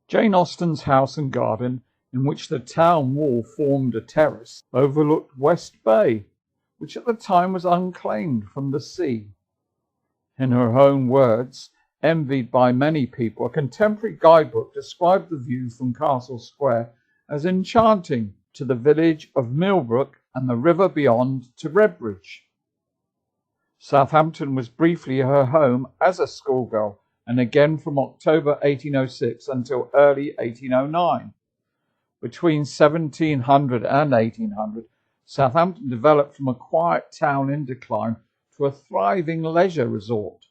Jane Austen's house and garden, in which the town wall formed a terrace, overlooked West Bay, which at the time was unclaimed from the sea. In her own words, envied by many people, a contemporary guidebook described the view from Castle Square as enchanting to the village of Millbrook and the river beyond to Redbridge. Southampton was briefly her home as a schoolgirl, and again from October 1806 until early 1809. Between 1700 and 1800, Southampton developed from a quiet town in decline to a thriving leisure resort.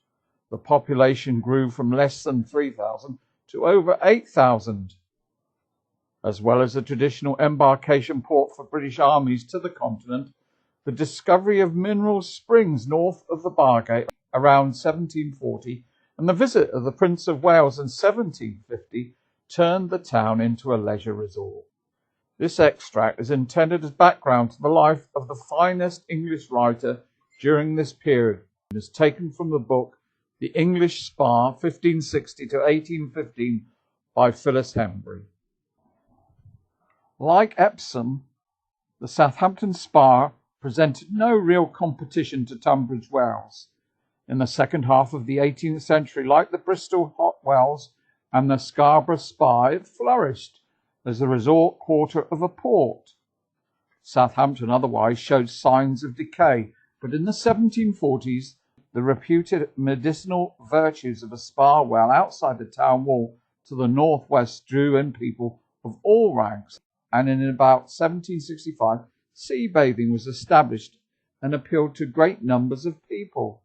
The population grew from less than 3,000 to over 8,000. As well as a traditional embarkation port for British armies to the continent, the discovery of mineral springs north of the Bargate around 1740 and the visit of the Prince of Wales in 1750 turned the town into a leisure resort. This extract is intended as background to the life of the finest English writer during this period and is taken from the book The English Spa, 1560 to 1815 by Phyllis Hembury. Like Epsom, the Southampton Spa presented no real competition to Tunbridge Wells. In the second half of the 18th century, like the Bristol Hot Wells and the Scarborough Spa, it flourished as the resort quarter of a port. Southampton otherwise showed signs of decay, but in the 1740s, the reputed medicinal virtues of a spa well outside the town wall to the northwest drew in people of all ranks, and in about 1765, sea bathing was established and appealed to great numbers of people.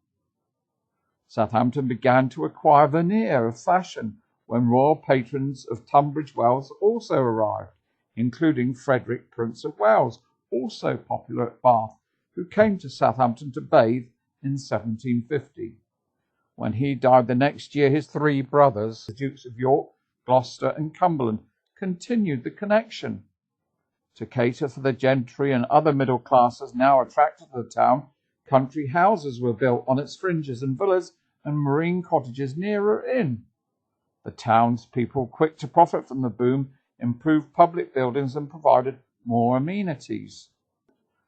Southampton began to acquire veneer of fashion when royal patrons of Tunbridge Wells also arrived, including Frederick, Prince of Wales, also popular at Bath, who came to Southampton to bathe in 1750. When he died the next year, his three brothers, the Dukes of York, Gloucester and Cumberland, continued the connection. To cater for the gentry and other middle classes now attracted to the town, country houses were built on its fringes and villas and marine cottages nearer in. The townspeople, quick to profit from the boom, improved public buildings and provided more amenities.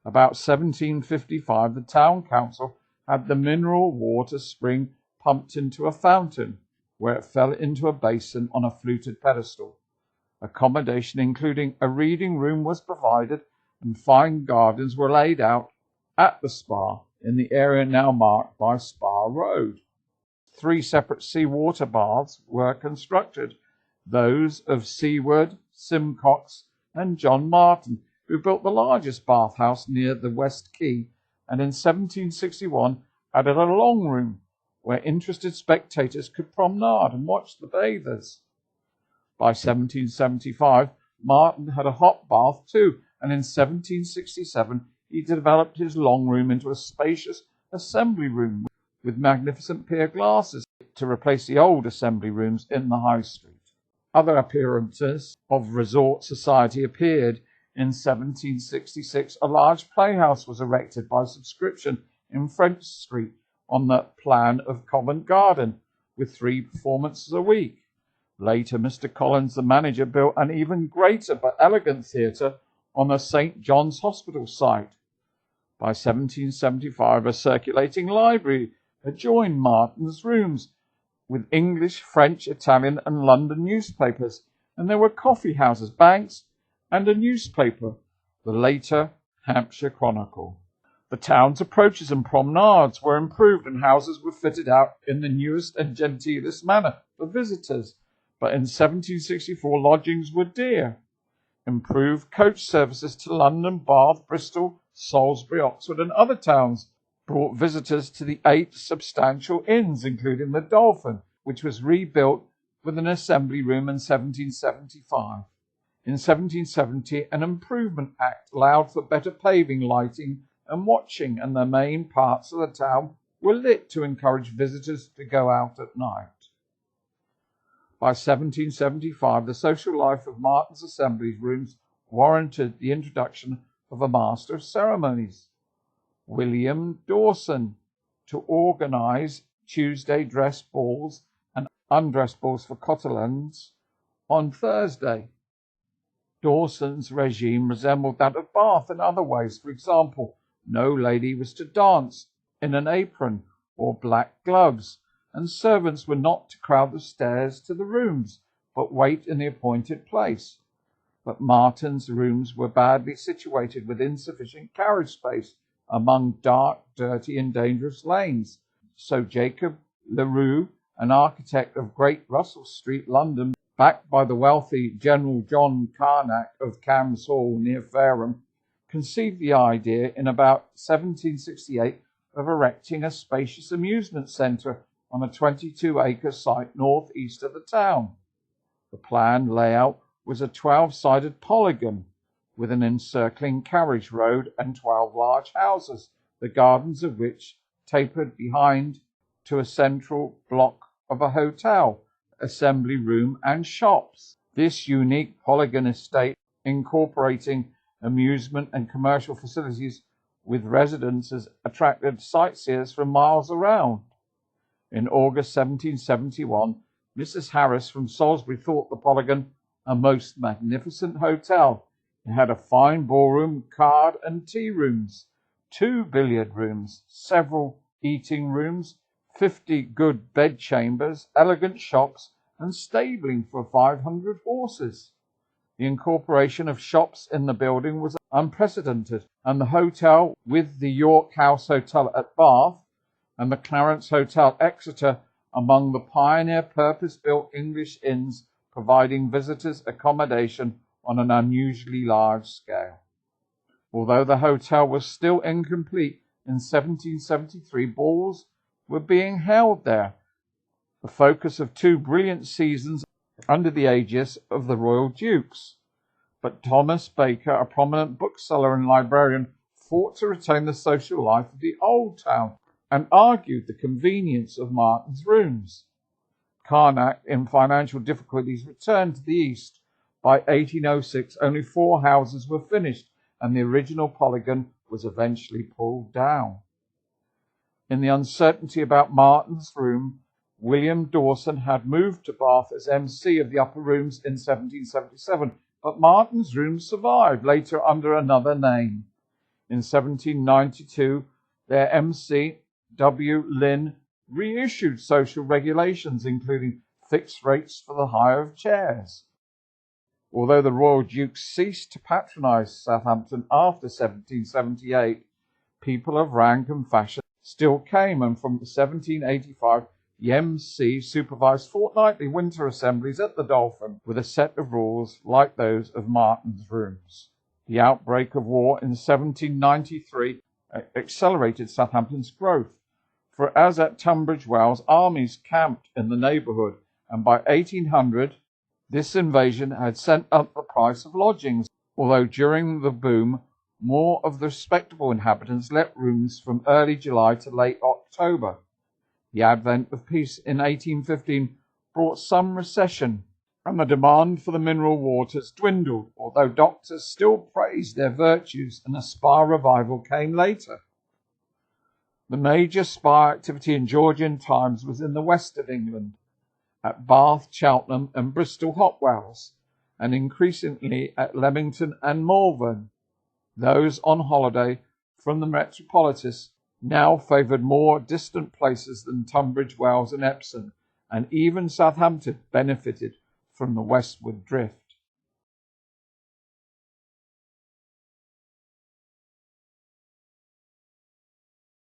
About 1755, the town council had the mineral water spring pumped into a fountain, where it fell into a basin on a fluted pedestal. Accommodation, including a reading room, was provided, and fine gardens were laid out at the spa in the area now marked by Spa Road. 3 separate seawater baths were constructed, those of Seward, Simcox, and John Martin, who built the largest bathhouse near the West Quay, and in 1761 added a long room where interested spectators could promenade and watch the bathers. By 1775, Martin had a hot bath too, and in 1767 he developed his long room into a spacious assembly room with magnificent pier glasses to replace the old assembly rooms in the High Street. Other appearances of resort society appeared. In 1766, a large playhouse was erected by subscription in French Street on the plan of Covent Garden, with 3 performances a week. Later, Mr. Collins, the manager, built an even greater but elegant theatre on the St. John's Hospital site. By 1775, a circulating library adjoined Martin's rooms, with English, French, Italian, and London newspapers, and there were coffee houses, banks, and a newspaper, the later Hampshire Chronicle. The town's approaches and promenades were improved, and houses were fitted out in the newest and genteelest manner for visitors, but in 1764 lodgings were dear. Improved coach services to London, Bath, Bristol, Salisbury, Oxford, and other towns brought visitors to the 8 substantial inns, including the Dolphin, which was rebuilt with an assembly room in 1775. In 1770, an Improvement Act allowed for better paving, lighting, and watching, and the main parts of the town were lit to encourage visitors to go out at night. By 1775, the social life of Martin's assembly rooms warranted the introduction of a master of ceremonies, William Dawson, to organize Tuesday dress balls and undress balls for cotillions, on Thursday. Dawson's regime resembled that of Bath in other ways. For example, no lady was to dance in an apron or black gloves, and servants were not to crowd the stairs to the rooms, but wait in the appointed place. But Martin's rooms were badly situated with insufficient carriage space among dark, dirty and dangerous lanes. So Jacob Leroux, an architect of Great Russell Street, London, backed by the wealthy General John Carnac of Cams Hall near Fareham, conceived the idea in about 1768 of erecting a spacious amusement centre on a 22-acre site north-east of the town. The planned layout was a 12-sided polygon with an encircling carriage road and 12 large houses, the gardens of which tapered behind to a central block of a hotel, assembly room and shops. This unique polygon estate, incorporating amusement and commercial facilities with residences, attracted sightseers from miles around. In August 1771, Mrs. Harris from Salisbury thought the polygon a most magnificent hotel. It had a fine ballroom, card and tea rooms, 2 billiard rooms, several eating rooms, 50 good bedchambers, elegant shops, and stabling for 500 horses. The incorporation of shops in the building was unprecedented, and the hotel, with the York House Hotel at Bath and the Clarence Hotel, Exeter, among the pioneer purpose-built English inns providing visitors accommodation on an unusually large scale. Although the hotel was still incomplete, in 1773 balls were being held there, the focus of 2 brilliant seasons under the aegis of the royal dukes. But Thomas Baker, a prominent bookseller and librarian, fought to retain the social life of the old town and argued the convenience of Martin's rooms. Carnac, in financial difficulties, returned to the east. By 1806, only 4 houses were finished, and the original polygon was eventually pulled down. In the uncertainty about Martin's room, William Dawson had moved to Bath as MC of the upper rooms in 1777, but Martin's rooms survived, later under another name. In 1792, their MC, W. Lynn, reissued social regulations, including fixed rates for the hire of chairs. Although the royal dukes ceased to patronize Southampton after 1778, people of rank and fashion still came, and from 1785 the MC supervised fortnightly winter assemblies at the Dolphin with a set of rules like those of Martin's rooms. The outbreak of war in 1793 accelerated Southampton's growth, for as at Tunbridge Wells, armies camped in the neighbourhood, and by 1800 this invasion had sent up the price of lodgings, although during the boom more of the respectable inhabitants let rooms from early July to late October. The advent of peace in 1815 brought some recession, and the demand for the mineral waters dwindled, although doctors still praised their virtues, and a spa revival came later. The major spa activity in Georgian times was in the west of England, at Bath, Cheltenham and Bristol Hot Wells, and increasingly at Leamington and Malvern. Those on holiday from the metropolis now favoured more distant places than Tunbridge Wells and Epsom, and even Southampton benefited from the westward drift.